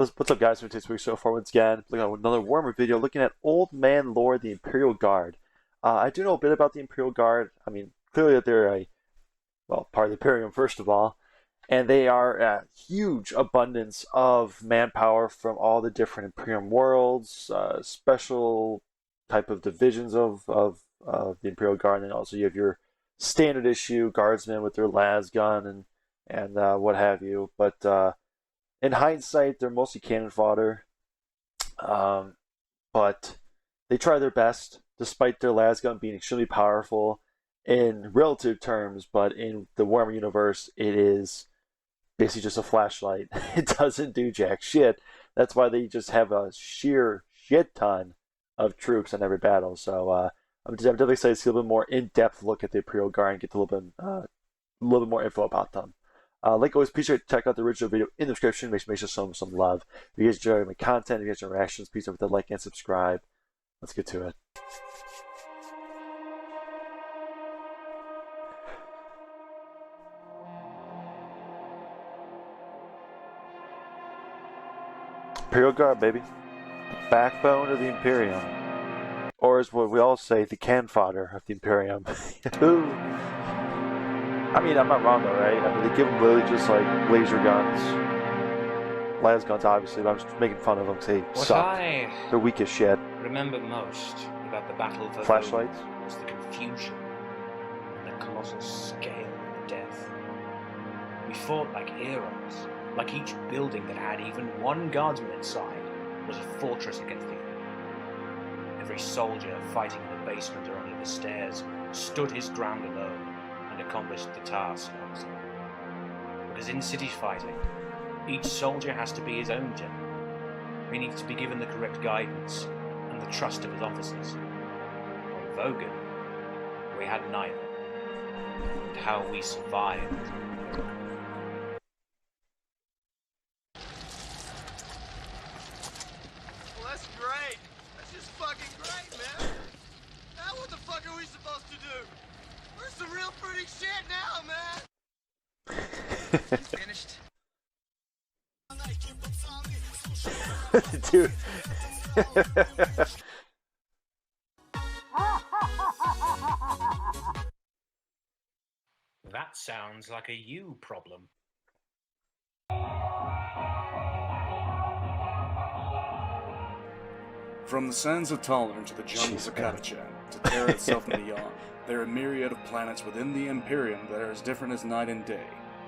What's up, guys? For today's week so far, once again, looking at another Warhammer video, looking at Old Man Lore, the Imperial Guard. I do know a bit about the Imperial Guard. I mean, clearly that they're part of the Imperium, first of all, and they are a huge abundance of manpower from all the different Imperium worlds, special type of divisions of the Imperial Guard, and also you have your standard issue guardsmen with their las gun and what have you, but. In hindsight, they're mostly cannon fodder, um, but they try their best, despite their lasgun being extremely powerful in relative terms. But in the Warhammer universe, it is basically just a flashlight. It doesn't do jack shit. That's why they just have a sheer shit ton of troops in every battle. So I'm definitely excited to see a little bit more in-depth look at the Imperial Guard and get a little bit more info about them. Like always, please check out the original video in the description. Make sure to show them some love. If you guys enjoy my content, if you guys enjoy reactions, please don't forget to like and subscribe. Let's get to it. Imperial Guard, baby. The backbone of the Imperium. Or as what we all say, the can fodder of the Imperium. I mean, I'm not wrong though, right? I mean, they give them literally just like laser guns, las guns, obviously, but I'm just making fun of them because they suck. They're weak as shit. Remember most about the Battle of Flashlights was the confusion and the colossal scale of death. We fought like heroes, like each building that had even one guardsman inside was a fortress against the enemy. Every soldier fighting in the basement or under the stairs stood his ground alone and accomplished the task on his own. But as in city fighting, each soldier has to be his own general. He needs to be given the correct guidance and the trust of his officers. On Vogan, we had neither. And how we survived. Well, that's great. That's just fucking great, man. Now what the fuck are we supposed to do? We're some real fruity shit now, man. Finished. dude. That sounds like a you problem. From the sands of Talern to the jungles of Katachan, to Terra itself and beyond, there are a myriad of planets within the Imperium that are as different as night and day.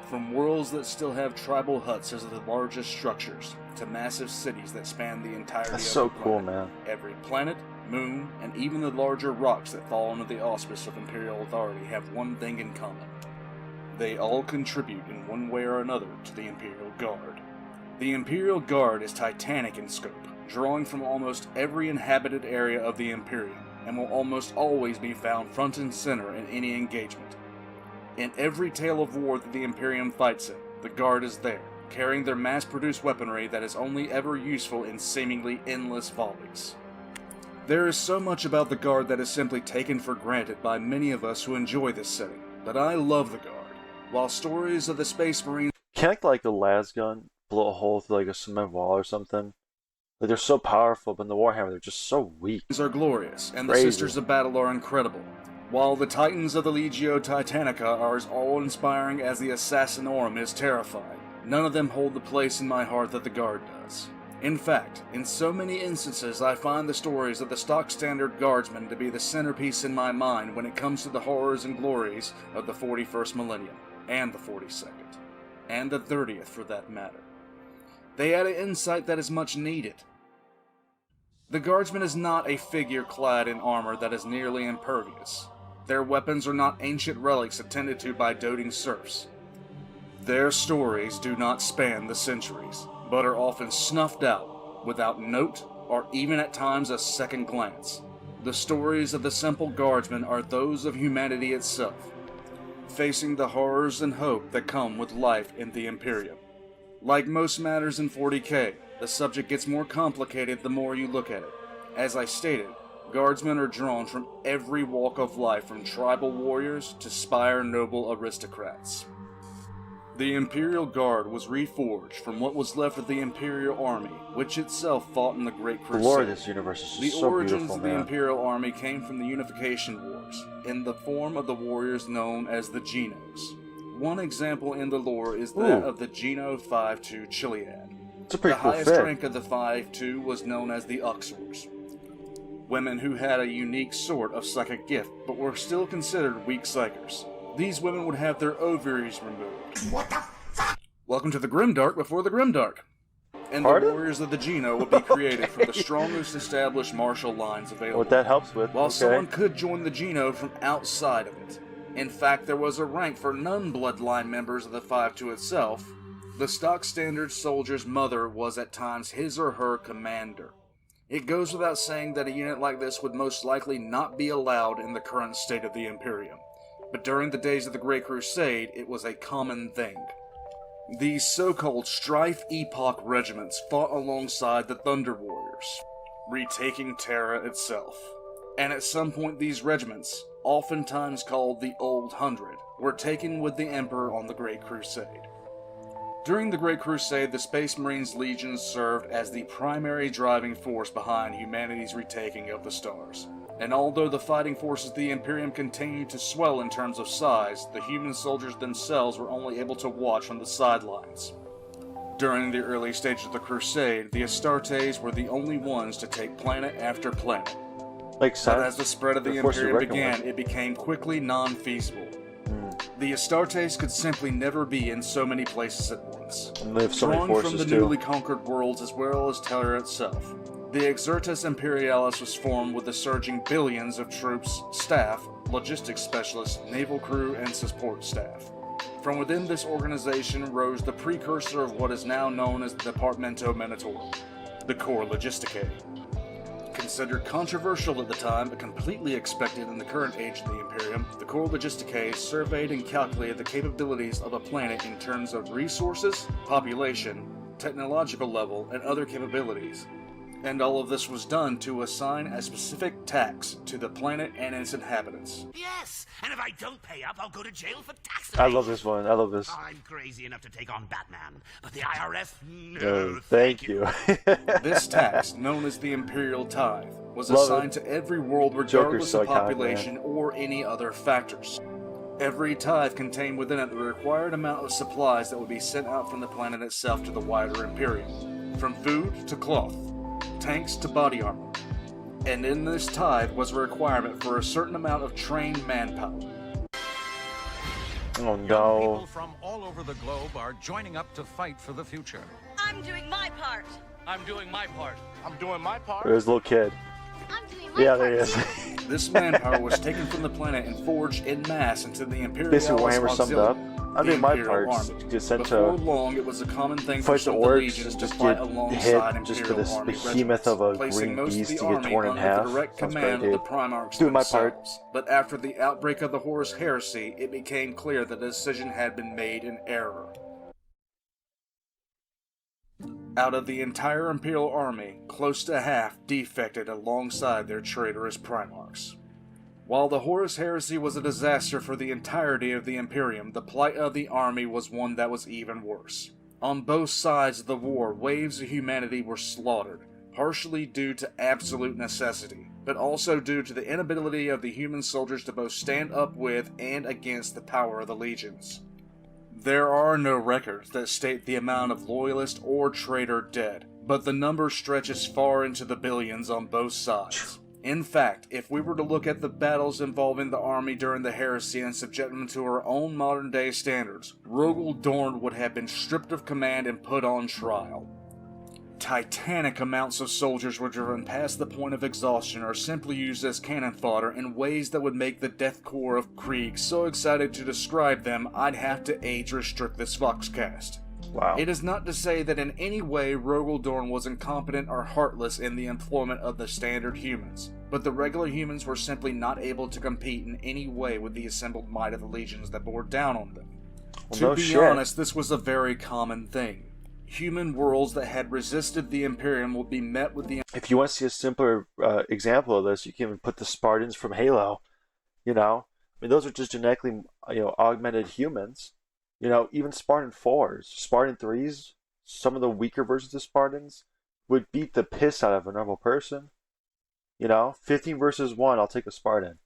From worlds that still have tribal huts as the largest structures, to massive cities that span the entirety That's of so the cool, planet. man. Every planet, moon, and even the larger rocks that fall under the auspice of Imperial authority have one thing in common. They all contribute in one way or another to the Imperial Guard. The Imperial Guard is titanic in scope, drawing from almost every inhabited area of the Imperium, and will almost always be found front and center in any engagement. In every tale of war that the Imperium fights in, the Guard is there, carrying their mass-produced weaponry that is only ever useful in seemingly endless volleys. There is so much about the Guard that is simply taken for granted by many of us who enjoy this setting, but I love the Guard. While stories of the Space Marines Can't like the las gun blow a hole through like a cement wall or something? Like they're so powerful, but in the Warhammer they're just so weak. are glorious, and Crazy. the Sisters of Battle are incredible, while the Titans of the Legio Titanica are as awe-inspiring as the Assassinorum is terrifying. None of them hold the place in my heart that the Guard does. In fact, in so many instances I find the stories of the stock standard Guardsmen to be the centerpiece in my mind when it comes to the horrors and glories of the 41st millennium, and the 42nd, and the 30th for that matter. They add an insight that is much needed. The Guardsman is not a figure clad in armor that is nearly impervious. Their weapons are not ancient relics attended to by doting serfs. Their stories do not span the centuries, but are often snuffed out without note or even at times a second glance. The stories of the simple Guardsmen are those of humanity itself, facing the horrors and hope that come with life in the Imperium. Like most matters in 40k, the subject gets more complicated the more you look at it. As I stated, Guardsmen are drawn from every walk of life, from tribal warriors to spire noble aristocrats. The Imperial Guard was reforged from what was left of the Imperial Army, which itself fought in the Great The Crusade. lore of this universe is The just so origins beautiful, of the man. Imperial Army came from the Unification Wars, in the form of the warriors known as the Genos. One example in the lore is that of the Geno 5-2 Chiliad. It's a pretty The cool highest fit. rank of the 5-2 was known as the Uxors. Women who had a unique sort of psychic gift, but were still considered weak psychers. These women would have their ovaries removed. What the fuck? Welcome to the Grimdark before the Grimdark. And Pardon? the warriors of the Geno would be created from the strongest established martial lines available. What that helps with. While Okay. someone could join the Geno from outside of it. In fact, there was a rank for non-bloodline members of the 5-2 itself. The stock standard soldier's mother was at times his or her commander. It goes without saying that a unit like this would most likely not be allowed in the current state of the Imperium. But during the days of the Great Crusade, it was a common thing. These so-called Strife Epoch regiments fought alongside the Thunder Warriors, retaking Terra itself. And at some point these regiments, oftentimes called the Old Hundred, were taken with the Emperor on the Great Crusade. During the Great Crusade, the Space Marines Legion served as the primary driving force behind humanity's retaking of the stars. And although the fighting forces of the Imperium continued to swell in terms of size, the human soldiers themselves were only able to watch from the sidelines. During the early stages of the Crusade, the Astartes were the only ones to take planet after planet. Makes But sense. as the spread of the They're forced to Imperium reckon began, with. it became quickly non-feasible. The Astartes could simply never be in so many places at once. And they have so many Drawn from forces the too. newly conquered worlds as well as Terra itself, the Exertus Imperialis was formed with the surging billions of troops, staff, logistics specialists, naval crew, and support staff. From within this organization rose the precursor of what is now known as the Departamento Menatorum, the Corps Logisticae. Considered controversial at the time, but completely expected in the current age of the Imperium, the Corps Logisticae surveyed and calculated the capabilities of a planet in terms of resources, population, technological level, and other capabilities. And all of this was done to assign a specific tax to the planet and its inhabitants. Yes, and if I don't pay up, I'll go to jail for tax I evasion. love this one. I love this. I'm crazy enough to take on Batman, but the IRS, no, Thank you. This tax, known as the Imperial Tithe, was Love assigned to every world Joker's regardless so of iconic, population or any other factors. Every tithe contained within it the required amount of supplies that would be sent out from the planet itself to the wider Imperium, from food to cloth, tanks to body armor. And in this tithe was a requirement for a certain amount of trained manpower. Oh Young no. people from all over the globe are joining up to fight for the future. I'm doing my part. I'm doing my part. I'm doing my part. There's a little kid. I'm doing my Yeah, part. there he is. This manpower was taken from the planet and forged en masse into the Imperial Basically, Warhammer summed up. I'm doing my Imperial parts. Army. Get sent Before to long, it was a common thing for fight the some of the orcs legions and to just fight get alongside hit just for Imperial this Army behemoth regiments, of a placing green most of beast the to get army torn in under half. the direct Sounds command great, of the dude. Primarchs Doing my part. themselves. But after the outbreak of the Horus Heresy, it became clear that the decision had been made in error. Out of the entire Imperial Army, close to half defected alongside their traitorous Primarchs. While the Horus Heresy was a disaster for the entirety of the Imperium, the plight of the army was one that was even worse. On both sides of the war, waves of humanity were slaughtered, partially due to absolute necessity, but also due to the inability of the human soldiers to both stand up with and against the power of the legions. There are no records that state the amount of loyalist or traitor dead, but the number stretches far into the billions on both sides. In fact, if we were to look at the battles involving the army during the heresy and subject them to our own modern-day standards, Rogel Dorn would have been stripped of command and put on trial. Titanic amounts of soldiers were driven past the point of exhaustion or simply used as cannon fodder in ways that would make the Death Corps of Krieg so excited to describe them I'd have to age-restrict this Foxcast. Wow. It is not to say that in any way Rogel Dorn was incompetent or heartless in the employment of the standard humans, but the regular humans were simply not able to compete in any way with the assembled might of the legions that bore down on them. Well, To no be shit. honest, this was a very common thing. Human worlds that had resisted the Imperium would be met with the If you want to see a simpler example of this, you can even put the Spartans from Halo. You know, I mean, those are just genetically, augmented humans. You know, even Spartan 4s, Spartan 3s, some of the weaker versions of Spartans would beat the piss out of a normal person. You know, 15 versus 1, I'll take a Spartan.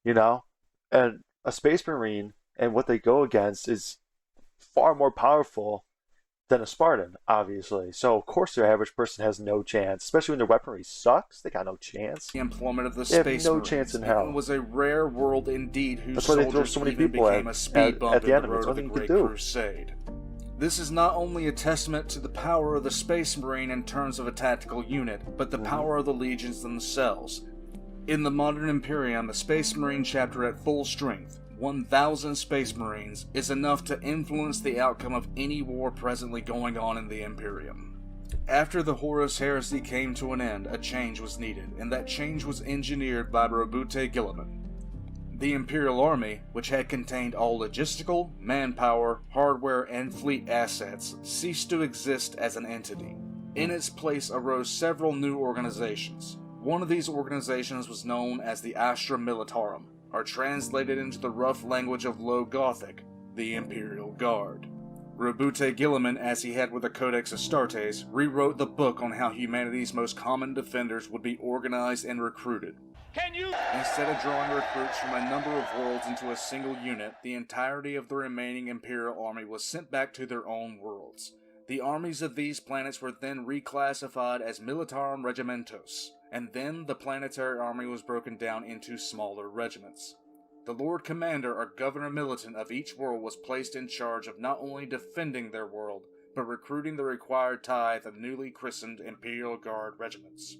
You know, and a Space Marine and what they go against is far more powerful than a Spartan, obviously. So of course their average person has no chance, especially when their weaponry sucks. They got no chance. The employment of the They have Space no Marines. chance in It hell. was a rare world indeed whose That's why they throw soldiers so many even people became a speed bump at the in end the of it. It's road of the nothing you can Great do. Crusade. This is not only a testament to the power of the Space Marine in terms of a tactical unit, but the power of the legions themselves. In the modern Imperium, the Space Marine chapter at full strength, 1,000 Space Marines, is enough to influence the outcome of any war presently going on in the Imperium. After the Horus Heresy came to an end, a change was needed, and that change was engineered by Robute Guilliman. The Imperial Army, which had contained all logistical, manpower, hardware, and fleet assets, ceased to exist as an entity. In its place arose several new organizations. One of these organizations was known as the Astra Militarum, or translated into the rough language of Low Gothic, the Imperial Guard. Robute Guilliman, as he had with the Codex Astartes, rewrote the book on how humanity's most common defenders would be organized and recruited. Instead of drawing recruits from a number of worlds into a single unit, the entirety of the remaining Imperial army was sent back to their own worlds. The armies of these planets were then reclassified as Militarum Regimentos, and then the planetary army was broken down into smaller regiments. The Lord Commander or Governor Militant of each world was placed in charge of not only defending their world, but recruiting the required tithe of newly christened Imperial Guard regiments.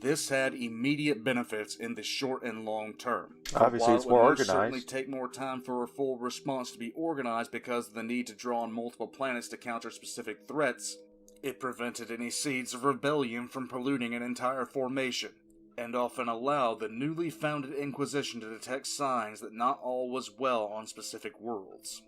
This had immediate benefits in the short and long term. Obviously, While it's it more would most certainly organized. take more time for a full response to be organized because of the need to draw on multiple planets to counter specific threats, it prevented any seeds of rebellion from polluting an entire formation, and often allowed the newly founded Inquisition to detect signs that not all was well on specific worlds.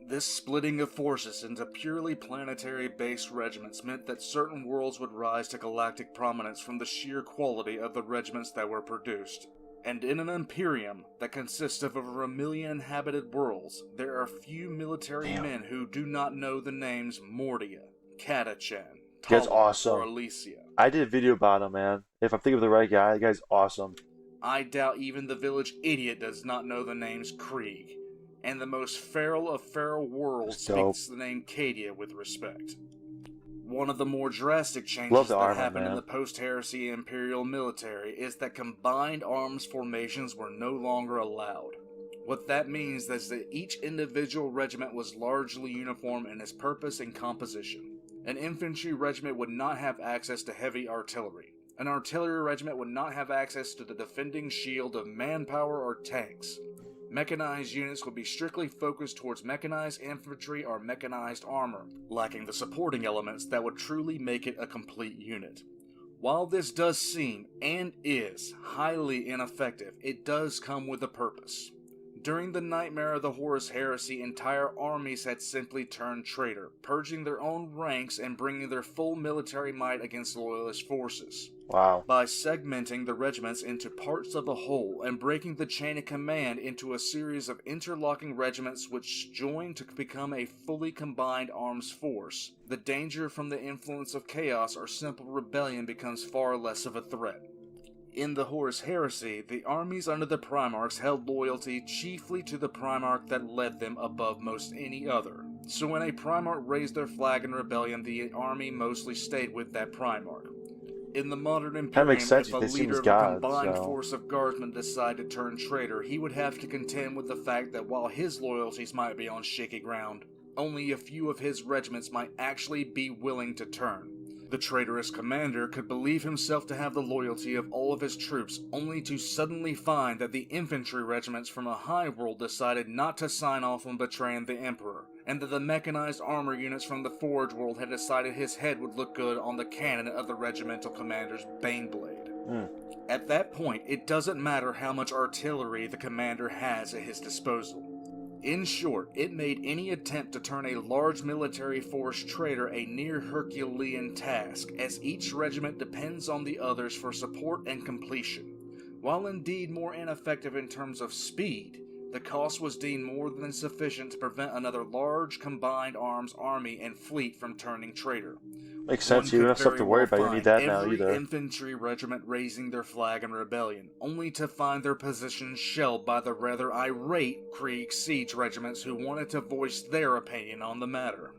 This splitting of forces into purely planetary-based regiments meant that certain worlds would rise to galactic prominence from the sheer quality of the regiments that were produced. And in an Imperium that consists of over 1 million inhabited worlds, there are few military men who do not know the names Mordia, Catachan, That's Talon, awesome. or Elysia. I did a video about him, man. If I'm thinking of the right guy, the guy's awesome. I doubt even the village idiot does not know the names Krieg, and the most feral of feral worlds That's dope. speaks the name Cadia with respect. One of the more drastic Love changes the that armor, happened in man. the post-heresy Imperial military is that combined arms formations were no longer allowed. What that means is that each individual regiment was largely uniform in its purpose and composition. An infantry regiment would not have access to heavy artillery. An artillery regiment would not have access to the defending shield of manpower or tanks. Mechanized units would be strictly focused towards mechanized infantry or mechanized armor, lacking the supporting elements that would truly make it a complete unit. While this does seem, and is, highly ineffective, it does come with a purpose. During the nightmare of the Horus Heresy, entire armies had simply turned traitor, purging their own ranks and bringing their full military might against loyalist forces. Wow. By segmenting the regiments into parts of a whole and breaking the chain of command into a series of interlocking regiments which join to become a fully combined arms force, the danger from the influence of chaos or simple rebellion becomes far less of a threat. In the Horus Heresy, the armies under the Primarchs held loyalty chiefly to the Primarch that led them above most any other. So when a Primarch raised their flag in rebellion, the army mostly stayed with that Primarch. In the modern Imperium, makes sense if if a they see him leader as of God, a combined so- force of guardsmen decided to turn traitor, he would have to contend with the fact that while his loyalties might be on shaky ground, only a few of his regiments might actually be willing to turn. The traitorous commander could believe himself to have the loyalty of all of his troops, only to suddenly find that the infantry regiments from a high world decided not to sign off on betraying the Emperor, and that the mechanized armor units from the Forge world had decided his head would look good on the cannon of the regimental commander's Baneblade. At that point, it doesn't matter how much artillery the commander has at his disposal. In short, it made any attempt to turn a large military force traitor a near Herculean task, as each regiment depends on the others for support and completion. While indeed more ineffective in terms of speed, The cost was deemed more than sufficient to prevent another large combined arms army and fleet from turning traitor. Makes One sense. You don't could have stuff very to worry well about. You don't need find that now every either. infantry regiment raising their flag in rebellion, only to find their positions shelled by the rather irate Krieg siege regiments who wanted to voice their opinion on the matter.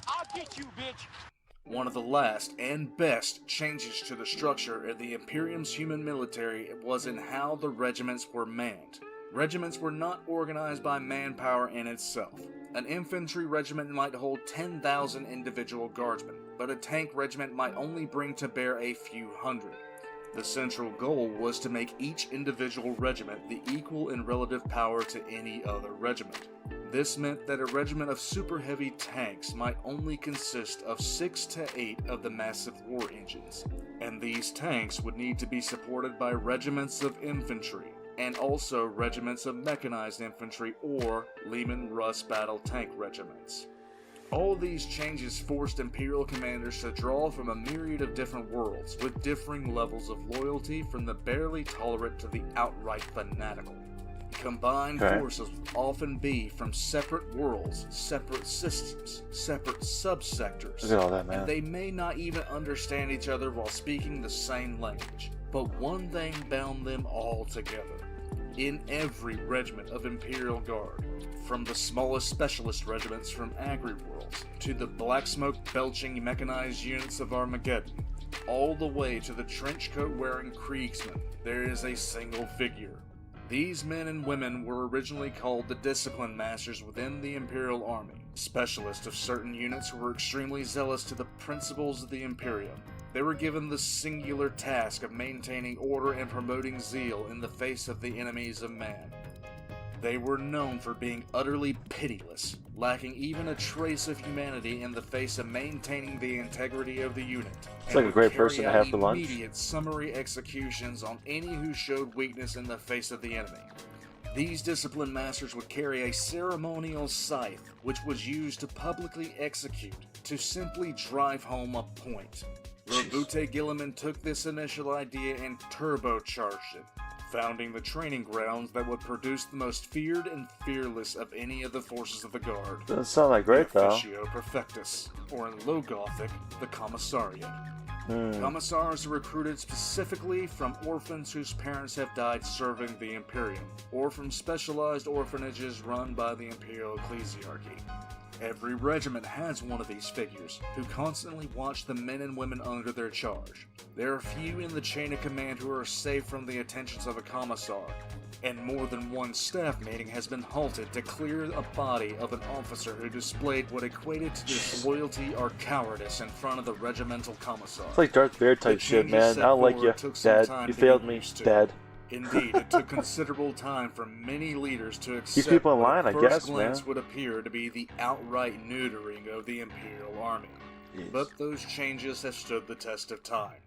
I'll get you, bitch! One of the last and best changes to the structure of the Imperium's human military was in how the regiments were manned. Regiments were not organized by manpower in itself. An infantry regiment might hold 10,000 individual guardsmen, but a tank regiment might only bring to bear a few hundred. The central goal was to make each individual regiment the equal in relative power to any other regiment. This meant that a regiment of super heavy tanks might only consist of 6 to 8 of the massive war engines, and these tanks would need to be supported by regiments of infantry, and also regiments of mechanized infantry or Lehman Russ battle tank regiments. All these changes forced Imperial commanders to draw from a myriad of different worlds, with differing levels of loyalty from the barely tolerant to the outright fanatical. Combined forces would often be from separate worlds, separate systems, separate subsectors, Look at all that, man. and they may not even understand each other while speaking the same language. But one thing bound them all together. In every regiment of Imperial Guard, from the smallest specialist regiments from Agri-Worlds to the black smoke belching mechanized units of Armageddon, all the way to the trench coat wearing Kriegsmen, there is a single figure. These men and women were originally called the Discipline Masters within the Imperial Army, specialists of certain units who were extremely zealous to the principles of the Imperium. They were given the singular task of maintaining order and promoting zeal in the face of the enemies of man. They were known for being utterly pitiless, lacking even a trace of humanity in the face of maintaining the integrity of the unit. It's like a great person to have for lunch. Immediate summary executions on any who showed weakness in the face of the enemy. These discipline masters would carry a ceremonial scythe, which was used to publicly execute, to simply drive home a point. Robute Gilliman took this initial idea and turbocharged it, founding the training grounds that would produce the most feared and fearless of any of the forces of the Guard. Doesn't sound like great, the though. Officio Perfectus, or in Low Gothic, the Commissariat. Commissars are recruited specifically from orphans whose parents have died serving the Imperium, or from specialized orphanages run by the Imperial Ecclesiarchy. Every regiment has one of these figures, who constantly watch the men and women under their charge. There are few in the chain of command who are safe from the attentions of a commissar, and more than one staff meeting has been halted to clear a body of an officer who displayed what equated to disloyalty or cowardice in front of the regimental commissar. It's like Darth Vader type shit, man. I don't like you. Dad, you failed me. Dad. Indeed, it took considerable time for many leaders to accept Keep people in what line, at I first guess, glance man. would appear to be the outright neutering of the Imperial Army. Jeez. But those changes have stood the test of time.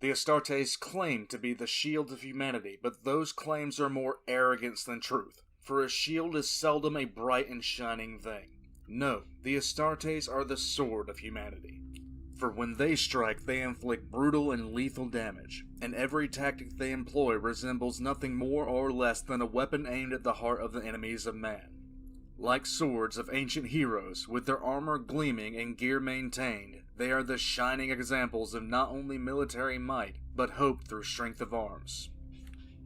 The Astartes claim to be the shield of humanity, but those claims are more arrogance than truth, for a shield is seldom a bright and shining thing. No, the Astartes are the sword of humanity. For when they strike, they inflict brutal and lethal damage, and every tactic they employ resembles nothing more or less than a weapon aimed at the heart of the enemies of man. Like swords of ancient heroes, with their armor gleaming and gear maintained, they are the shining examples of not only military might, but hope through strength of arms.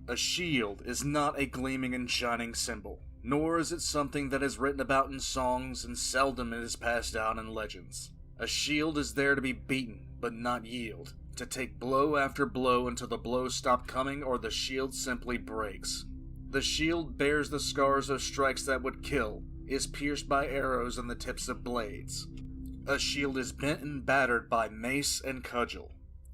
A shield is not a gleaming and shining symbol, nor is it something that is written about in songs and seldom is passed down in legends. A shield is there to be beaten, but not yield, to take blow after blow until the blows stop coming or the shield simply breaks. The shield bears the scars of strikes that would kill, is pierced by arrows and the tips of blades. A shield is bent and battered by mace and cudgel.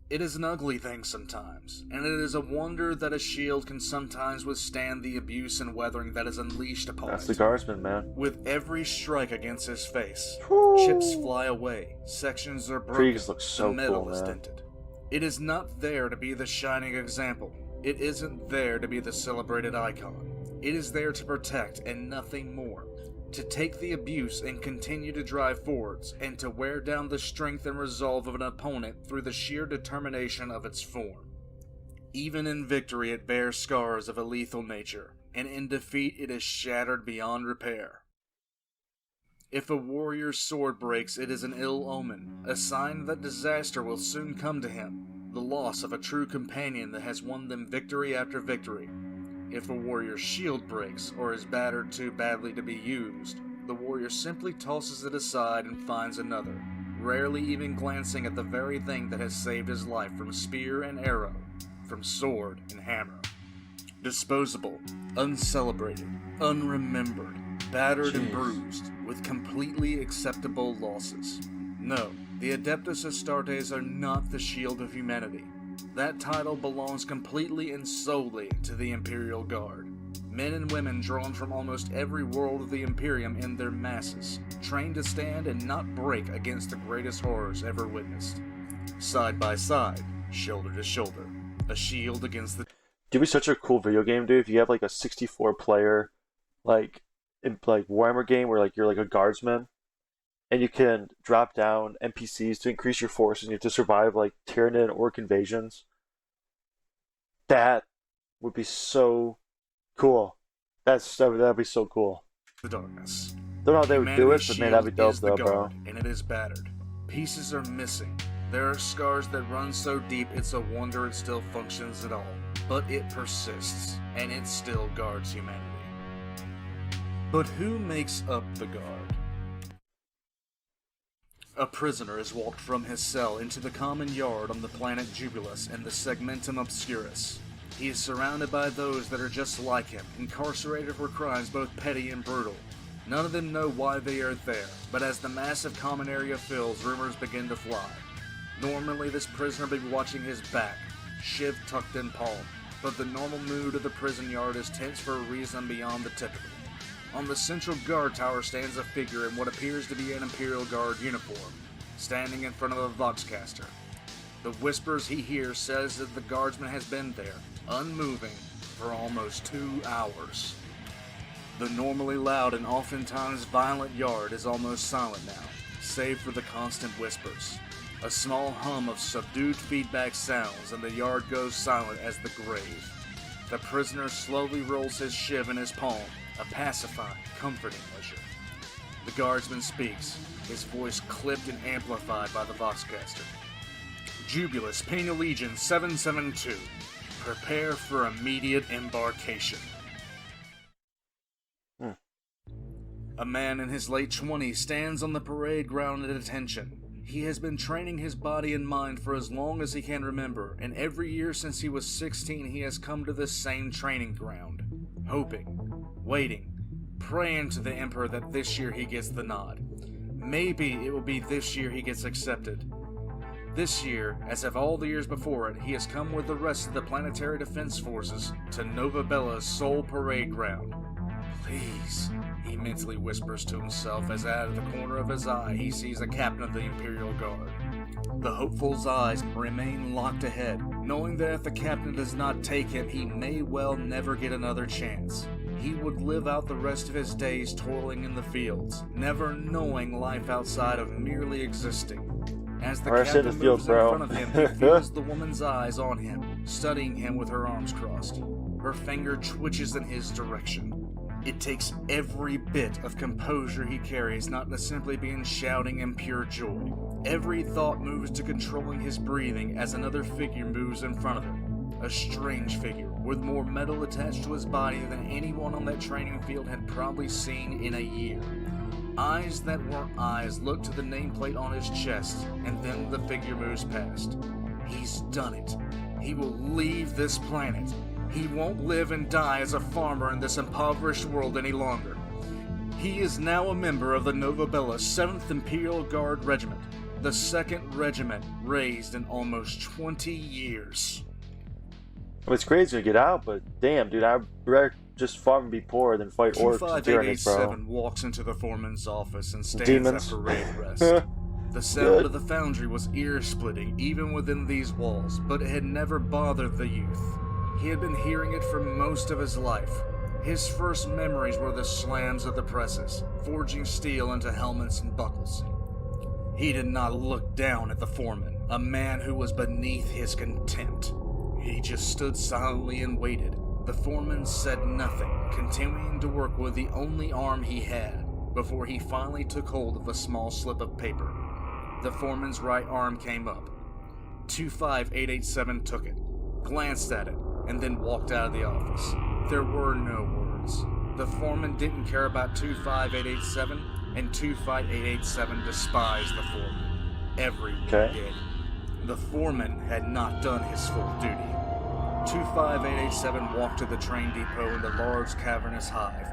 It is an ugly thing sometimes, and it is a wonder that a shield can sometimes withstand the abuse and weathering that is unleashed upon That's it. the guardsman, man. With every strike against his face, Whew. chips fly away, sections are broken, Kriegs look so the metal cool, is man. dented. It is not there to be the shining example. It isn't there to be the celebrated icon. It is there to protect and nothing more. To take the abuse and continue to drive forwards, and to wear down the strength and resolve of an opponent through the sheer determination of its form. Even in victory, it bears scars of a lethal nature, and in defeat, it is shattered beyond repair. If a warrior's sword breaks, it is an ill omen, a sign that disaster will soon come to him, the loss of a true companion that has won them victory after victory. If a warrior's shield breaks, or is battered too badly to be used, the warrior simply tosses it aside and finds another, rarely even glancing at the very thing that has saved his life from spear and arrow, from sword and hammer. Disposable, uncelebrated, unremembered, battered and bruised, with completely acceptable losses. No, the Adeptus Astartes are not the shield of humanity. That title belongs completely and solely to the Imperial Guard. Men and women drawn from almost every world of the Imperium in their masses, trained to stand and not break against the greatest horrors ever witnessed. Side by side, shoulder to shoulder, a shield against the... It'd be such a cool video game, dude, if you have like a 64 player like Warhammer game where like you're like a guardsman and you can drop down NPCs to increase your forces and you have to survive like Tyranid and Orc invasions. That would be so cool. That'd be so cool. The darkness. Don't know how they would do it, but man, that'd be dope is the though, guard, bro. and it is battered. Pieces are missing. There are scars that run so deep it's a wonder it still functions at all. But it persists, and it still guards humanity. But who makes up the guard? A prisoner is walked from his cell into the common yard on the planet Jubilus in the Segmentum Obscurus. He is surrounded by those that are just like him, incarcerated for crimes both petty and brutal. None of them know why they are there, but as the massive common area fills, rumors begin to fly. Normally this prisoner would be watching his back, shiv tucked in palm, but the normal mood of the prison yard is tense for a reason beyond the typical. On the central guard tower stands a figure in what appears to be an Imperial Guard uniform, standing in front of a Voxcaster. The whispers he hears says that the guardsman has been there, unmoving, for almost 2 hours. The normally loud and oftentimes violent yard is almost silent now, save for the constant whispers. A small hum of subdued feedback sounds and the yard goes silent as the grave. The prisoner slowly rolls his shiv in his palm, a pacifying, comforting measure. The guardsman speaks, his voice clipped and amplified by the Voxcaster. Jubilus, Penal Legion 772. Prepare for immediate embarkation. A man in his late 20s stands on the parade ground at attention. He has been training his body and mind for as long as he can remember, and every year since he was 16 he has come to this same training ground, hoping, waiting, praying to the Emperor that this year he gets the nod. Maybe it will be this year he gets accepted. This year, as of all the years before it, he has come with the rest of the Planetary Defense Forces to Nova Bella's sole parade ground. Please, he mentally whispers to himself as out of the corner of his eye he sees a captain of the Imperial Guard. The hopeful's eyes remain locked ahead, knowing that if the captain does not take him, he may well never get another chance. He would live out the rest of his days toiling in the fields, never knowing life outside of merely existing. As the captain moves in front of him, he feels the woman's eyes on him, studying him with her arms crossed. Her finger twitches in his direction. It takes every bit of composure he carries not to simply be in shouting and pure joy. Every thought moves to controlling his breathing as another figure moves in front of him. A strange figure, with more metal attached to his body than anyone on that training field had probably seen in a year. Eyes that weren't eyes look to the nameplate on his chest, and then the figure moves past. He's done it. He will leave this planet. He won't live and die as a farmer in this impoverished world any longer. He is now a member of the Nova Bella 7th Imperial Guard Regiment, the 2nd regiment raised in almost 20 years. I mean, it's crazy to get out, but damn, dude, I'd rather just farm and be poor than fight orcs and tyrannids, bro. 25887 walks into the foreman's office and stands at parade rest. The sound of the foundry was ear-splitting even within these walls, but it had never bothered the youth. He had been hearing it for most of his life. His first memories were the slams of the presses, forging steel into helmets and buckles. He did not look down at the foreman, a man who was beneath his contempt. He just stood silently and waited. The foreman said nothing, continuing to work with the only arm he had, before he finally took hold of a small slip of paper. The foreman's right arm came up. 25887 took it, glanced at it, and then walked out of the office. There were no words. The foreman didn't care about 25887, and 25887 despised the foreman. Everyone did. The foreman had not done his full duty. 25887 walked to the train depot in the large cavernous hive,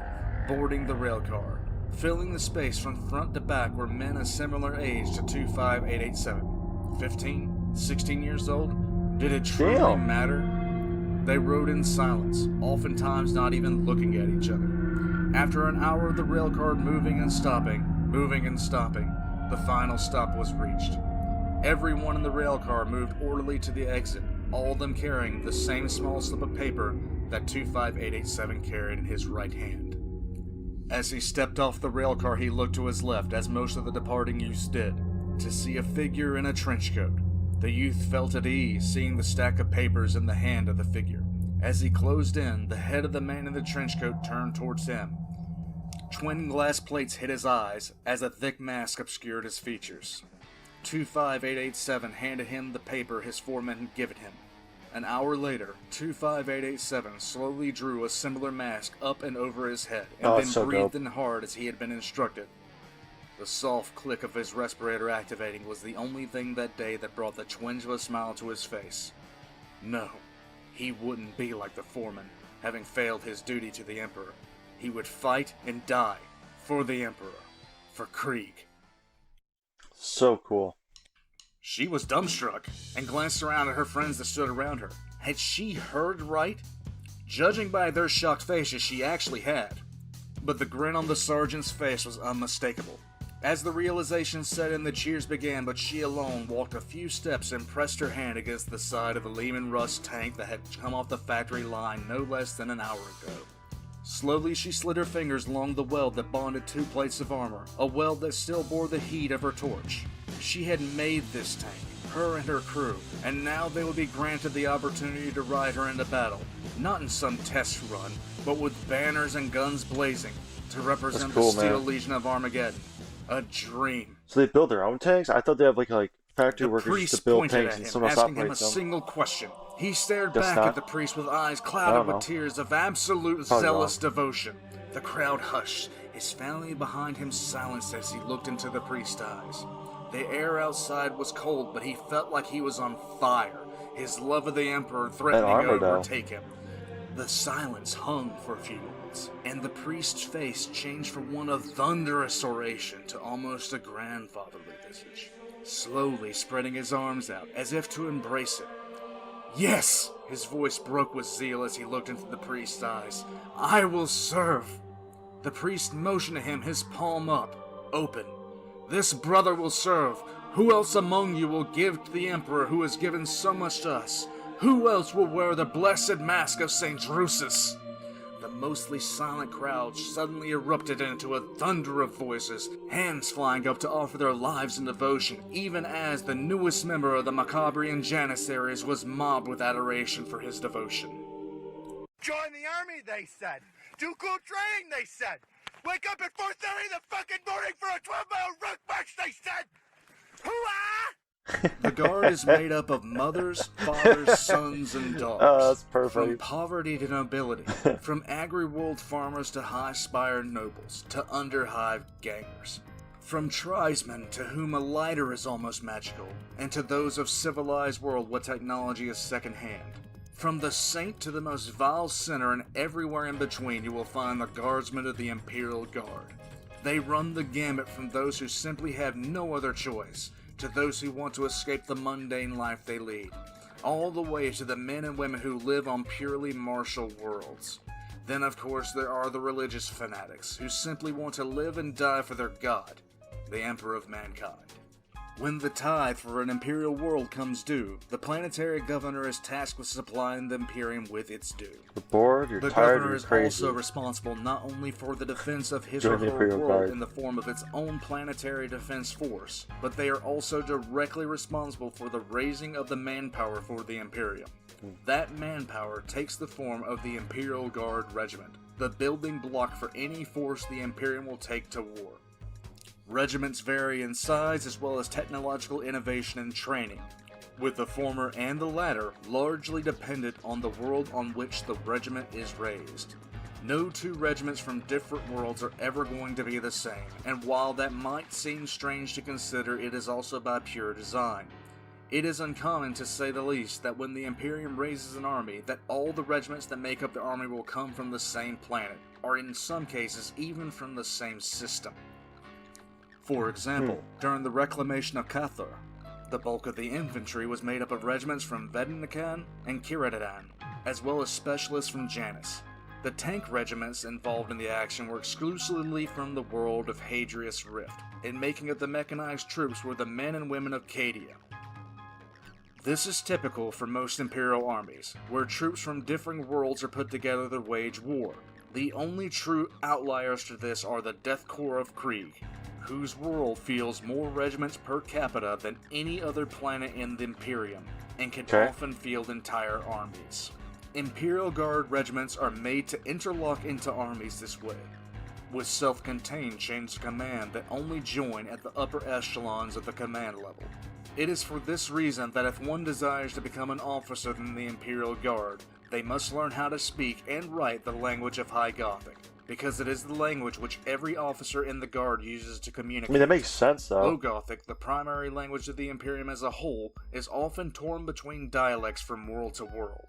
boarding the rail car. Filling the space from front to back were men a similar age to 25887. 15, 16 years old? Did it truly matter? They rode in silence, oftentimes not even looking at each other. After an hour of the rail car moving and stopping, the final stop was reached. Everyone in the rail car moved orderly to the exit, all of them carrying the same small slip of paper that 25887 carried in his right hand. As he stepped off the rail car, he looked to his left, as most of the departing youths did, to see a figure in a trench coat. The youth felt at ease, seeing the stack of papers in the hand of the figure. As he closed in, the head of the man in the trench coat turned towards him. Twin glass plates hit his eyes, as a thick mask obscured his features. 25887 handed him the paper his foreman had given him. An hour later, 25887 slowly drew a similar mask up and over his head, and then breathed in hard as he had been instructed. The soft click of his respirator activating was the only thing that day that brought the twinge of a smile to his face. No, he wouldn't be like the foreman, having failed his duty to the Emperor. He would fight and die for the Emperor, for Krieg. So cool. She was dumbstruck and glanced around at her friends that stood around her. Had she heard right? Judging by their shocked faces, she actually had. But the grin on the sergeant's face was unmistakable. As the realization set in, the cheers began, but she alone walked a few steps and pressed her hand against the side of a Lehman Russ tank that had come off the factory line no less than an hour ago. Slowly she slid her fingers along the weld that bonded two plates of armor, a weld that still bore the heat of her torch. She had made this tank, her and her crew, and now they would be granted the opportunity to ride her into battle, not in some test run, but with banners and guns blazing, to represent the Steel Legion of Armageddon. A dream. So they build their own tanks? I thought they have like factory workers to build tanks and him, someone else asking him a operates them. single question. He stared Just back not? at the priest with eyes clouded with tears of absolute zealous devotion. The crowd hushed, his family behind him silenced as he looked into the priest's eyes. The air outside was cold, but he felt like he was on fire, his love of the Emperor threatening to overtake him. The silence hung for a few moments, and the priest's face changed from one of thunderous oration to almost a grandfatherly visage, slowly spreading his arms out as if to embrace it. Yes! His voice broke with zeal as he looked into the priest's eyes. I will serve! The priest motioned to him, his palm up, open. This brother will serve. Who else among you will give to the Emperor who has given so much to us? Who else will wear the blessed mask of St. Drusus? The mostly silent crowd suddenly erupted into a thunder of voices, hands flying up to offer their lives in devotion, even as the newest member of the Macabrian Janissaries was mobbed with adoration for his devotion. Join the army, they said. Do cool training, they said. Wake up at 4:30 in the fucking morning for a 12-mile ruck march, they said. Hoo-ah! The guard is made up of mothers, fathers, sons, and daughters. Oh, that's perfect. From poverty to nobility, from agri-world farmers to high-spired nobles, to underhive gangers. From tribesmen to whom a lighter is almost magical, and to those of civilized world where technology is second-hand. From the saint to the most vile sinner and everywhere in between, you will find the guardsmen of the Imperial Guard. They run the gamut from those who simply have no other choice, to those who want to escape the mundane life they lead, all the way to the men and women who live on purely martial worlds. Then, of course, there are the religious fanatics, who simply want to live and die for their god, the Emperor of mankind. When the tithe for an Imperial world comes due, the planetary governor is tasked with supplying the Imperium with its due. You're bored, you're The tired, governor you're is crazy. also responsible not only for the defense of his Join or the her Imperial world Guard. in the form of its own planetary defense force, but they are also directly responsible for the raising of the manpower for the Imperium. That manpower takes the form of the Imperial Guard Regiment, the building block for any force the Imperium will take to war. Regiments vary in size as well as technological innovation and training, with the former and the latter largely dependent on the world on which the regiment is raised. No two regiments from different worlds are ever going to be the same, and while that might seem strange to consider, it is also by pure design. It is uncommon, to say the least, that when the Imperium raises an army, that all the regiments that make up the army will come from the same planet, or in some cases even from the same system. For example, during the reclamation of Cathar, the bulk of the infantry was made up of regiments from Vedanakan and Kiradadan, as well as specialists from Janus. The tank regiments involved in the action were exclusively from the world of Hadrius Rift, and making up the mechanized troops were the men and women of Cadia. This is typical for most Imperial armies, where troops from differing worlds are put together to wage war. The only true outliers to this are the Death Corps of Krieg, whose world fields more regiments per capita than any other planet in the Imperium, and can often field entire armies. Imperial Guard regiments are made to interlock into armies this way, with self-contained chains of command that only join at the upper echelons of the command level. It is for this reason that if one desires to become an officer in the Imperial Guard, they must learn how to speak and write the language of High Gothic, because it is the language which every officer in the Guard uses to communicate. I mean, that makes sense, though. Low Gothic, the primary language of the Imperium as a whole, is often torn between dialects from world to world.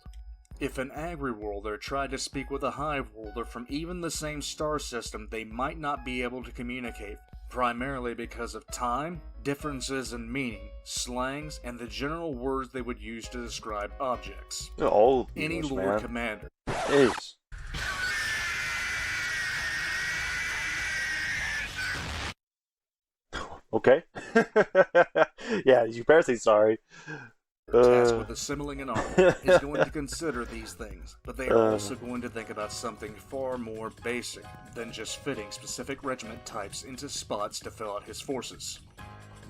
If an Agri-worlder tried to speak with a Hive-worlder from even the same star system, they might not be able to communicate, primarily because of time, differences in meaning, slangs, and the general words they would use to describe objects. All Any English, Lord man. Commander. Jeez. Okay. Yeah, you better say sorry. Tasked with assembling an army is going to consider these things, but they are also going to think about something far more basic than just fitting specific regiment types into spots to fill out his forces.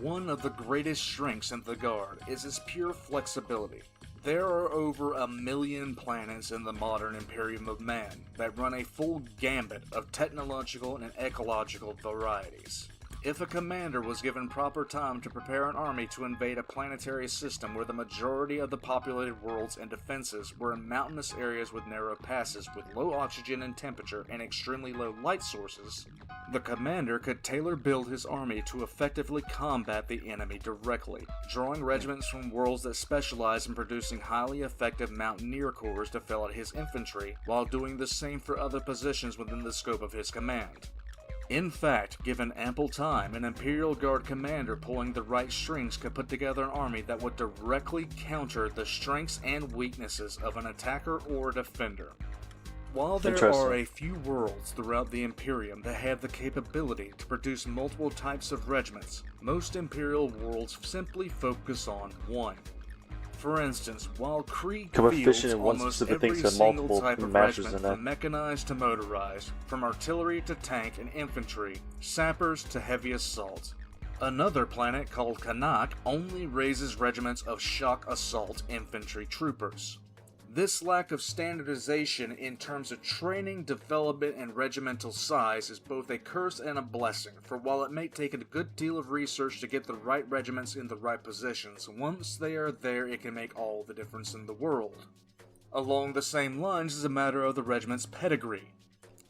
One of the greatest strengths in the Guard is its pure flexibility. There are over 1 million planets in the modern Imperium of Man that run a full gambit of technological and ecological varieties. If a commander was given proper time to prepare an army to invade a planetary system where the majority of the populated worlds and defenses were in mountainous areas with narrow passes with low oxygen and temperature and extremely low light sources, the commander could tailor build his army to effectively combat the enemy directly, drawing regiments from worlds that specialize in producing highly effective mountaineer corps to fill out his infantry, while doing the same for other positions within the scope of his command. In fact, given ample time, an Imperial Guard commander pulling the right strings could put together an army that would directly counter the strengths and weaknesses of an attacker or a defender. While there are a few worlds throughout the Imperium that have the capability to produce multiple types of regiments, most Imperial worlds simply focus on one. For instance, while Krieg Become fields efficient in one almost specific every thing, so single multiple type of masters regiment in from mechanized to motorized, from artillery to tank and infantry, sappers to heavy assault. Another planet called Kanak only raises regiments of shock assault infantry troopers. This lack of standardization in terms of training, development, and regimental size is both a curse and a blessing, for while it may take a good deal of research to get the right regiments in the right positions, once they are there it can make all the difference in the world. Along the same lines is a matter of the regiment's pedigree.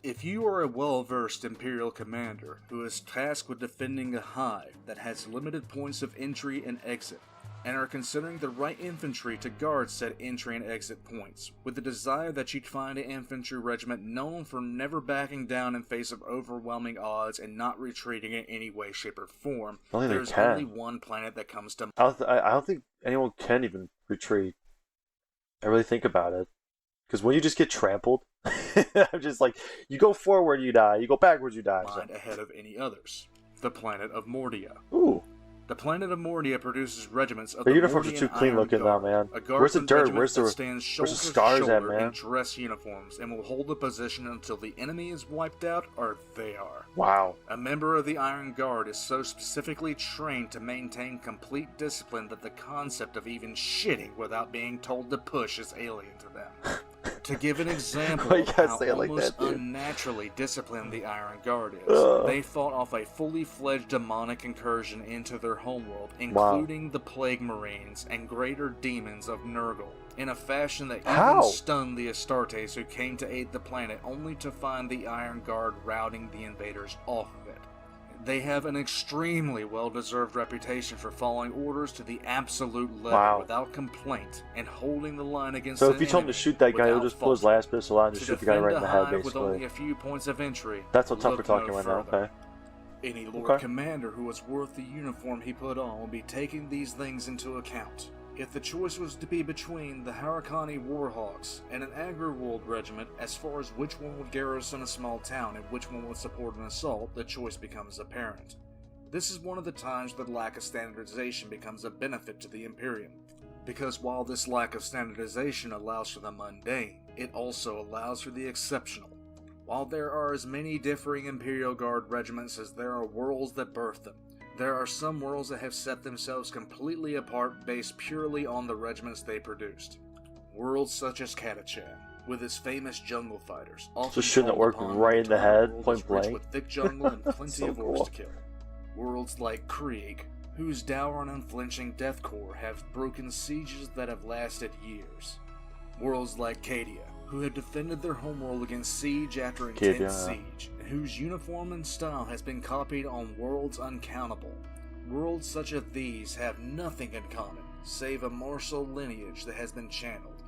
If you are a well-versed Imperial commander who is tasked with defending a hive that has limited points of entry and exit, and are considering the right infantry to guard said entry and exit points, with the desire that you'd find an infantry regiment known for never backing down in face of overwhelming odds and not retreating in any way, shape, or form, there's only one planet that comes to mind. I don't think anyone can even retreat. I really think about it. Because when you just get trampled, I'm just like, you go forward, you die. You go backwards, you die. So. Ahead of any others. The planet of Mordia. Ooh. The planet of Mordia produces regiments of The the uniforms are Mordian too clean Iron looking now, Guard, man. a Where's the guardsman dirt? regiment Where's that the stands where's shoulder the to scars at, shoulder man? in dress uniforms and will hold the position until the enemy is wiped out or they are. Wow. A member of the Iron Guard is so specifically trained to maintain complete discipline that the concept of even shitting without being told to push is alien to them. To give an example Why you of gotta how say it like almost that, dude? unnaturally disciplined the Iron Guard is, Ugh. they fought off a fully fledged demonic incursion into their homeworld, including the Plague Marines and Greater Demons of Nurgle, in a fashion that How? even stunned the Astartes who came to aid the planet only to find the Iron Guard routing the invaders off of it. They have an extremely well-deserved reputation for following orders to the absolute letter Wow. without complaint and holding the line against So an if you told him to enemy shoot that guy, he'll without just pull his faltering. last pistol out and just To shoot the guy defend right a in the head, hive with only basically. a few points of entry, That's what tough we're look talking no right now, further. okay? Any Lord Okay. Commander who was worth the uniform he put on will be taking these things into account. If the choice was to be between the Harakani Warhawks and an Agri-World regiment as far as which one would garrison a small town and which one would support an assault, the choice becomes apparent. This is one of the times the lack of standardization becomes a benefit to the Imperium, because while this lack of standardization allows for the mundane, it also allows for the exceptional. While there are as many differing Imperial Guard regiments as there are worlds that birth them, there are some worlds that have set themselves completely apart based purely on the regiments they produced. Worlds such as Catachan, with its famous jungle fighters, often So shouldn't it called work upon right when in the entire head, world point is rich blank? with thick jungle and plenty So of orcs cool. to kill. Worlds like Krieg, whose dour and unflinching deathcore have broken sieges that have lasted years. Worlds like Cadia, who have defended their homeworld against siege after intense Cadia. siege, and whose uniform and style has been copied on worlds uncountable. Worlds such as these have nothing in common, save a martial lineage that has been channeled.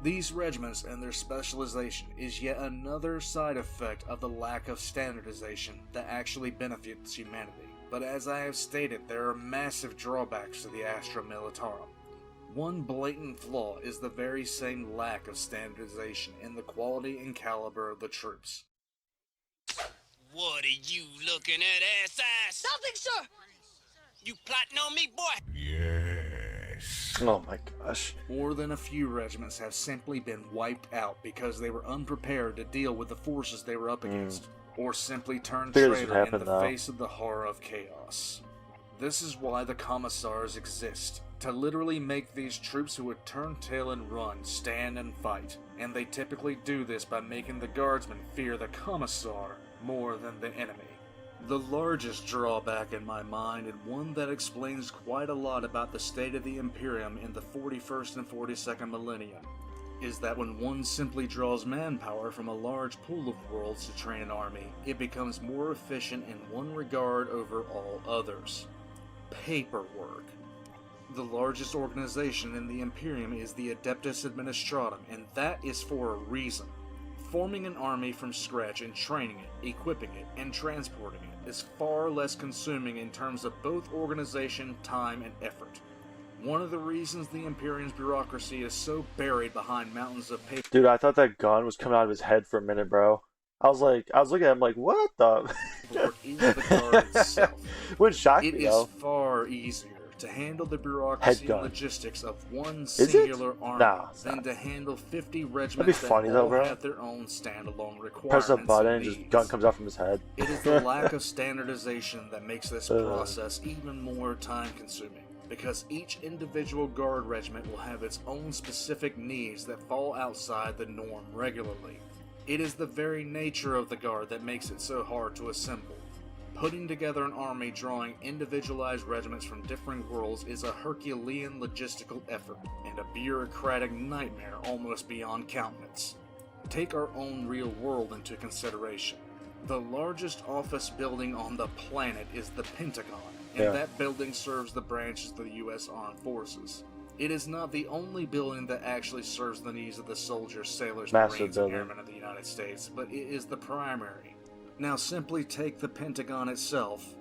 These regiments and their specialization is yet another side effect of the lack of standardization that actually benefits humanity. But as I have stated, there are massive drawbacks to the Astra Militarum. One blatant flaw is the very same lack of standardization in the quality and caliber of the troops. What are you looking at, ass? Nothing, sir. You plotting on me, boy? Oh my gosh. More than a few regiments have simply been wiped out because they were unprepared to deal with the forces they were up against, or simply turned Figured this would traitor in happen, the though. face of the horror of chaos. This is why the commissars exist, to literally make these troops who would turn tail and run stand and fight, and they typically do this by making the guardsmen fear the commissar more than the enemy. The largest drawback in my mind, and one that explains quite a lot about the state of the Imperium in the 41st and 42nd millennium, is that when one simply draws manpower from a large pool of worlds to train an army, it becomes more efficient in one regard over all others: paperwork. The largest organization in the Imperium is the Adeptus Administratum, and that is for a reason. Forming an army from scratch and training it, equipping it, and transporting it is far less consuming in terms of both organization, time, and effort. One of the reasons the Imperium's bureaucracy is so buried behind mountains of paper. Dude, I thought that gun was coming out of his head for a minute, bro. I was looking at him like, what the? Is the guard itself. Wouldn't shock It me, is though. far easier to handle the bureaucracy Head and gun. logistics of one it? singular army Nah, it's than not. to handle 50 That'd be regiments funny, that though, all bro. have their own standalone requirements. Press a button, and just needs. gun comes out from his head. It is the lack of standardization that makes this Ugh. process even more time-consuming, because each individual guard regiment will have its own specific needs that fall outside the norm regularly. It is the very nature of the guard that makes it so hard to assemble. Putting together an army drawing individualized regiments from different worlds is a Herculean logistical effort, and a bureaucratic nightmare almost beyond countenance. Take our own real world into consideration. The largest office building on the planet is the Pentagon, and Yeah. that building serves the branches of the U.S. Armed Forces. It is not the only building that actually serves the needs of the soldiers, sailors, Massive Marines, building. and airmen of the United States, but it is the primary. Now simply take the Pentagon itself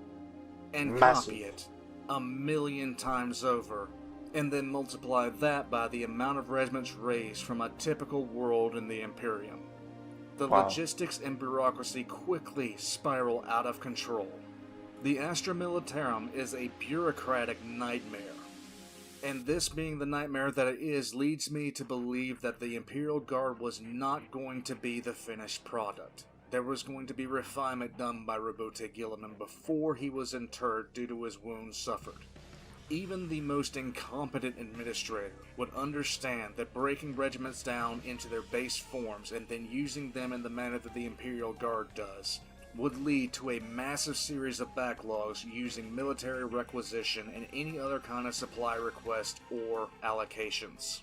and Massive. copy it 1,000,000 times over, and then multiply that by the amount of regiments raised from a typical world in the Imperium. The Wow. logistics and bureaucracy quickly spiral out of control. The Astra Militarum is a bureaucratic nightmare. And this being the nightmare that it is leads me to believe that the Imperial Guard was not going to be the finished product. There was going to be refinement done by Roboute Guilliman before he was interred due to his wounds suffered. Even the most incompetent administrator would understand that breaking regiments down into their base forms and then using them in the manner that the Imperial Guard does would lead to a massive series of backlogs using military requisition and any other kind of supply request or allocations.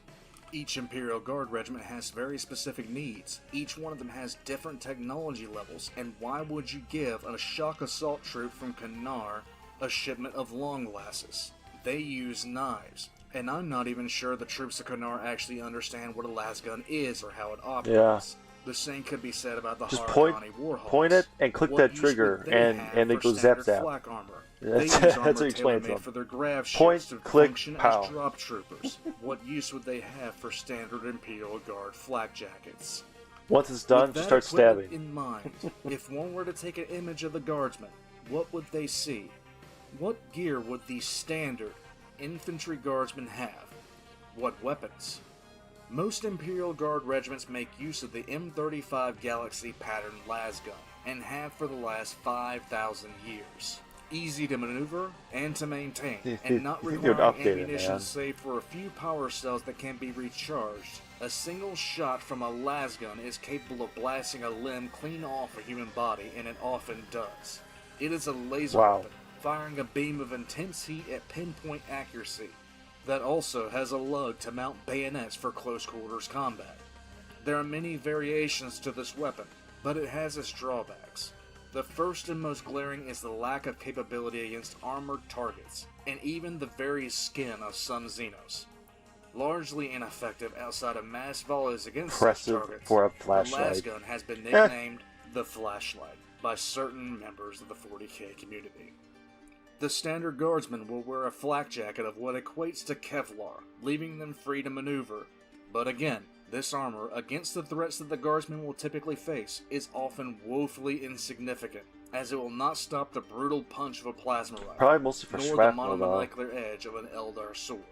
Each Imperial Guard regiment has very specific needs. Each one of them has different technology levels, and why would you give a shock assault troop from Kanar a shipment of long lasses? They use knives, and I'm not even sure the troops of Kanar actually understand what a las gun is or how it operates. Yeah. The same could be said about the Just Harakani Warhawks. point it and click What that use trigger, would they and have it for goes zap standard zap. flak armor? That's, They use that's armor what you explain to tailor-made them. for their grav Point, shields to click, function pow. as drop troopers. What use would they have for standard Imperial Guard flak jackets? Once it's done, With just that start equipment stabbing. in mind, if one were to take an image of the guardsmen, what would they see? What gear would the standard infantry guardsmen have? What weapons? Most Imperial Guard regiments make use of the M35 Galaxy pattern las gun, and have for the last 5,000 years. Easy to maneuver and to maintain, and not You think they would requiring update it, ammunition man. save for a few power cells that can be recharged. A single shot from a las gun is capable of blasting a limb clean off a human body, and it often does. It is a laser Wow. weapon, firing a beam of intense heat at pinpoint accuracy. That also has a lug to mount bayonets for close quarters combat. There are many variations to this weapon, but it has its drawbacks. The first and most glaring is the lack of capability against armored targets, and even the very skin of some Xenos. Largely ineffective outside of mass volleys against such Impressive targets, for a the flashlight. lasgun has been nicknamed the Flashlight by certain members of the 40k community. The standard guardsman will wear a flak jacket of what equates to Kevlar, leaving them free to maneuver. But again, this armor, against the threats that the guardsmen will typically face, is often woefully insignificant, as it will not stop the brutal punch of a plasma rifle, Probably mostly for nor the shrapnel, though. monomolecular edge of an Eldar sword.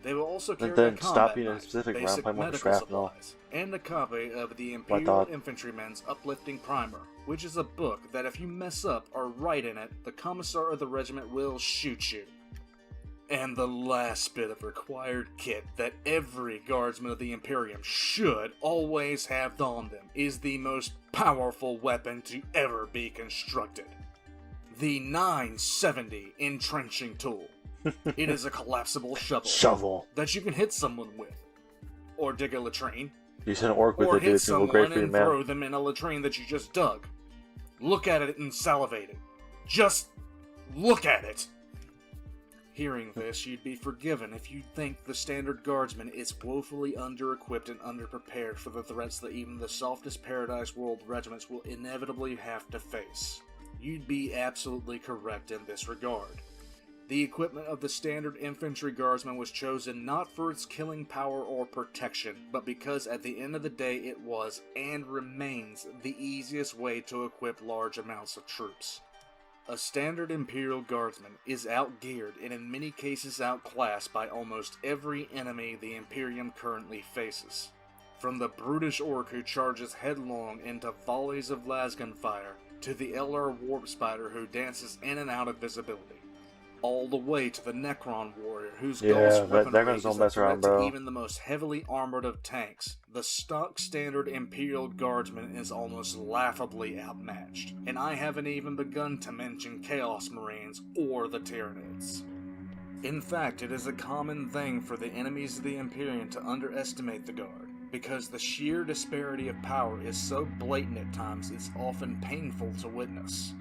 They will also carry then a stop combat being in a knife, specific round, basic play more medical shrapnel. supplies, and a copy of the Why Imperial not? Infantryman's Uplifting Primer, which is a book that if you mess up or write in it, the commissar of the regiment will shoot you. And the last bit of required kit that every guardsman of the Imperium should always have on them is the most powerful weapon to ever be constructed. The 970 Entrenching Tool. It is a collapsible shovel that you can hit someone with. Or dig a latrine. You send an orc with Or it, dude. hit It's gonna go someone great for you, and man. throw them in a latrine that you just dug. Look at it and salivate it. Just look at it! Hearing this, you'd be forgiven if you think the standard guardsman is woefully under-equipped and underprepared for the threats that even the softest Paradise World regiments will inevitably have to face. You'd be absolutely correct in this regard. The equipment of the standard infantry guardsman was chosen not for its killing power or protection, but because at the end of the day it was, and remains, the easiest way to equip large amounts of troops. A standard Imperial Guardsman is outgeared and in many cases outclassed by almost every enemy the Imperium currently faces. From the brutish orc who charges headlong into volleys of lasgun fire, to the Eldar Warp Spider who dances in and out of visibility. All the way to the Necron Warrior, whose Gauss weaponry Necrons is don't a mess threat around, to bro. even the most heavily armored of tanks. The stock standard Imperial Guardsman is almost laughably outmatched, and I haven't even begun to mention Chaos Marines or the Tyranids. In fact, it is a common thing for the enemies of the Imperium to underestimate the Guard, because the sheer disparity of power is so blatant at times it's often painful to witness.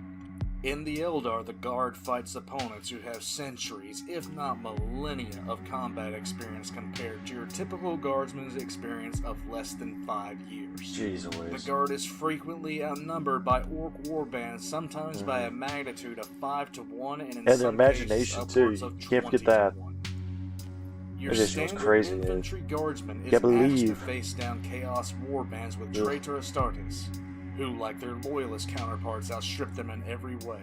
In the Eldar, the Guard fights opponents who have centuries, if not millennia, of combat experience compared to your typical Guardsman's experience of less than 5 years. Jeez The Louise. Guard is frequently outnumbered by Orc warbands, sometimes by a magnitude of 5 to 1, and in their some imagination, cases too. upwards You of can't 20 forget that. to 1. Your Imagination was standard crazy, dude. infantry guardsman is Can't asked to believe. face down Chaos warbands with Ugh. Traitor Astartes, who, like their loyalist counterparts, outstrip them in every way.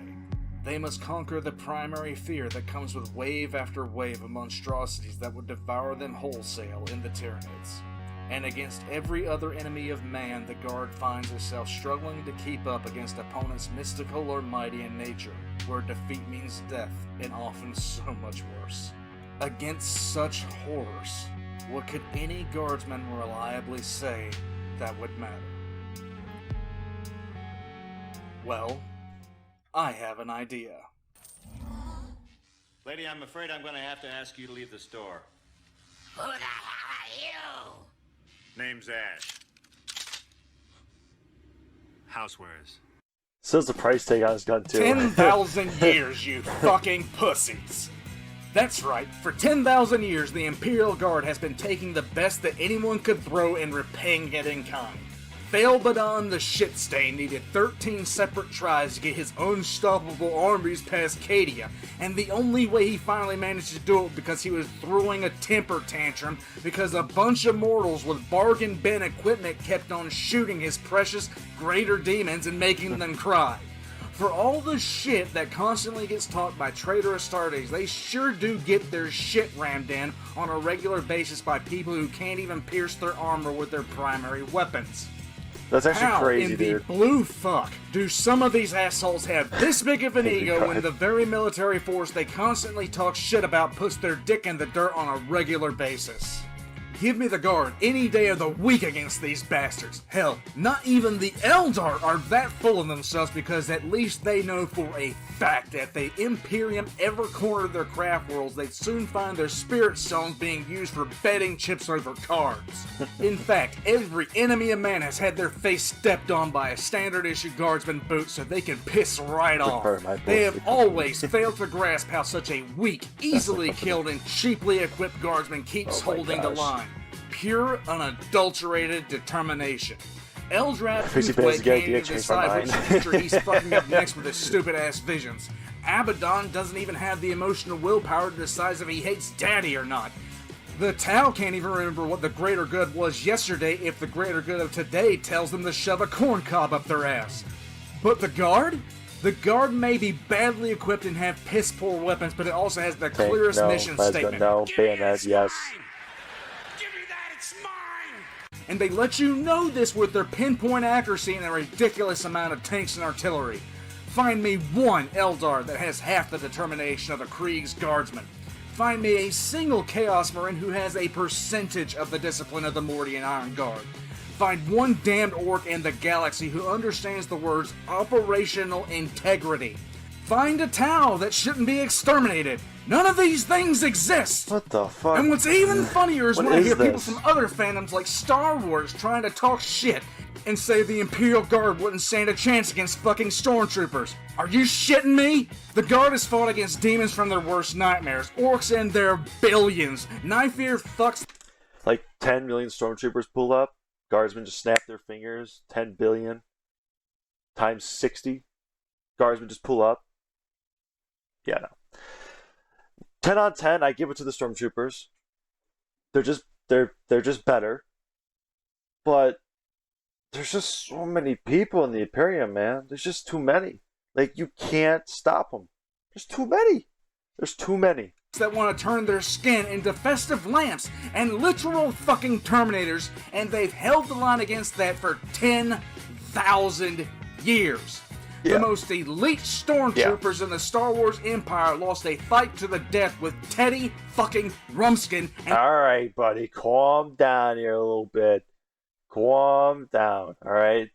They must conquer the primary fear that comes with wave after wave of monstrosities that would devour them wholesale in the Tyranids. And against every other enemy of man, the Guard finds itself struggling to keep up against opponents mystical or mighty in nature, where defeat means death, and often so much worse. Against such horrors, what could any guardsman reliably say that would matter? Well, I have an idea. Lady, I'm afraid I'm going to have to ask you to leave the store. Who the hell are you? Name's Ash. Housewares. Says the price tag on his gun too. 10,000 years, you fucking pussies! That's right, for 10,000 years the Imperial Guard has been taking the best that anyone could throw and repaying it in kind. Failbadon the Shitstain needed 13 separate tries to get his unstoppable armies past Cadia, and the only way he finally managed to do it because he was throwing a temper tantrum because a bunch of mortals with bargain bin equipment kept on shooting his precious greater demons and making them cry. For all the shit that constantly gets taught by traitor Astartes, they sure do get their shit rammed in on a regular basis by people who can't even pierce their armor with their primary weapons. That's actually How crazy, in the dude. blue fuck do some of these assholes have this big of an Thank you, ego God. when the very military force they constantly talk shit about puts their dick in the dirt on a regular basis? Give me the Guard any day of the week against these bastards. Hell, not even the Eldar are that full of themselves because at least they know for a fact that if the Imperium ever cornered their craft worlds, they'd soon find their spirit stones being used for betting chips over cards. In fact, every enemy of man has had their face stepped on by a standard issue guardsman boot so they can piss right off. part of my They have bullshit. always failed to grasp how such a weak, easily killed, and cheaply equipped guardsman keeps Oh my holding the gosh. line. Pure, unadulterated determination. Eldrad Fixie Toothblade Pants again, can't even change my decide which mind. creature he's fucking up next with his stupid-ass visions. Abaddon doesn't even have the emotional willpower to decide if he hates Daddy or not. The Tau can't even remember what the greater good was yesterday if the greater good of today tells them to shove a corn cob up their ass. But the Guard? The Guard may be badly equipped and have piss-poor weapons, but it also has the Okay, clearest no, mission let's go. statement. No, bayonet, yes. Give me that, it's mine! And they let you know this with their pinpoint accuracy and a ridiculous amount of tanks and artillery. Find me one Eldar that has half the determination of the Krieg's Guardsmen. Find me a single Chaos Marine who has a percentage of the discipline of the Mordian Iron Guard. Find one damned orc in the galaxy who understands the words operational integrity. Find a Tau that shouldn't be exterminated. None of these things exist! What the fuck? And what's even funnier is What when I is hear people this? from other fandoms like Star Wars trying to talk shit and say the Imperial Guard wouldn't stand a chance against fucking stormtroopers. Are you shitting me? The Guard has fought against demons from their worst nightmares, orcs in their billions. Nightfear fucks. Like 10 million stormtroopers pull up. Guardsmen just snap their fingers. 10 billion times 60. Guardsmen just pull up. Yeah, no. 10 on 10, I give it to the stormtroopers. They're just better. But there's just so many people in the Imperium, man. There's just too many. Like, you can't stop them. There's too many. There's too many. That want to turn their skin into festive lamps and literal fucking Terminators, and they've held the line against that for 10,000 years. Yeah. The most elite stormtroopers in the Star Wars Empire lost a fight to the death with Teddy fucking Rumskin and Alright, buddy. Calm down here a little bit. Calm down, alright?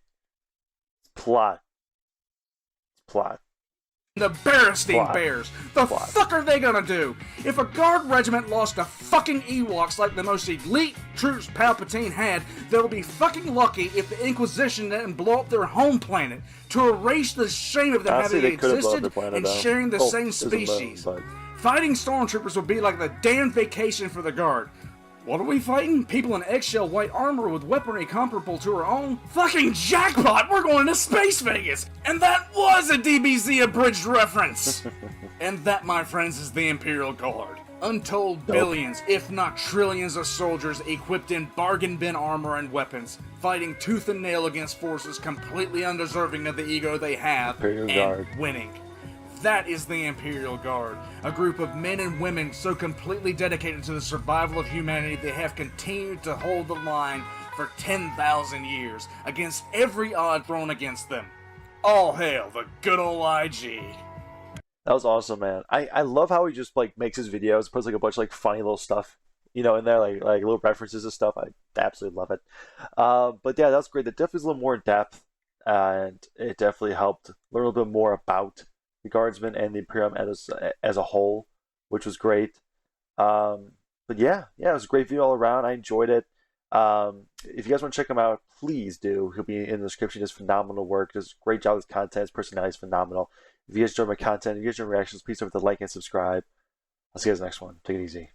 It's plot. It's plot. the Berenstein Plot. Bears. The Plot. fuck are they gonna do? If a guard regiment lost to fucking Ewoks like the most elite troops Palpatine had, they'll be fucking lucky if the Inquisition didn't blow up their home planet to erase the shame of them Honestly, having they could have blown up existed the planet and though. sharing the Oh, same there's a moon, species. but- Fighting stormtroopers would be like the damn vacation for the guard. What are we fighting? People in eggshell white armor with weaponry comparable to our own? Fucking jackpot! We're going to Space Vegas! And that was a DBZ abridged reference! And that, my friends, is the Imperial Guard. Untold billions, if not trillions of soldiers equipped in bargain bin armor and weapons, fighting tooth and nail against forces completely undeserving of the ego they have, Imperial and Guard. winning. That is the Imperial Guard, a group of men and women so completely dedicated to the survival of humanity they have continued to hold the line for 10,000 years against every odd thrown against them. All hail the good old IG. That was awesome, man. I love how he just like makes his videos, puts like a bunch of like funny little stuff, in there, like little references and stuff. I absolutely love it. But yeah, that's great. The definitely is a little more in depth, and it definitely helped learn a little bit more about the Guardsmen and the Imperium as a whole, which was great. But yeah, it was a great video all around. I enjoyed it. If you guys want to check him out, please do. He'll be in the description. Does phenomenal work. Does a great job with his content. His personality is phenomenal. If you guys enjoy my content, if you guys enjoy my reactions, please don't forget to like and subscribe. I'll see you guys in the next one. Take it easy.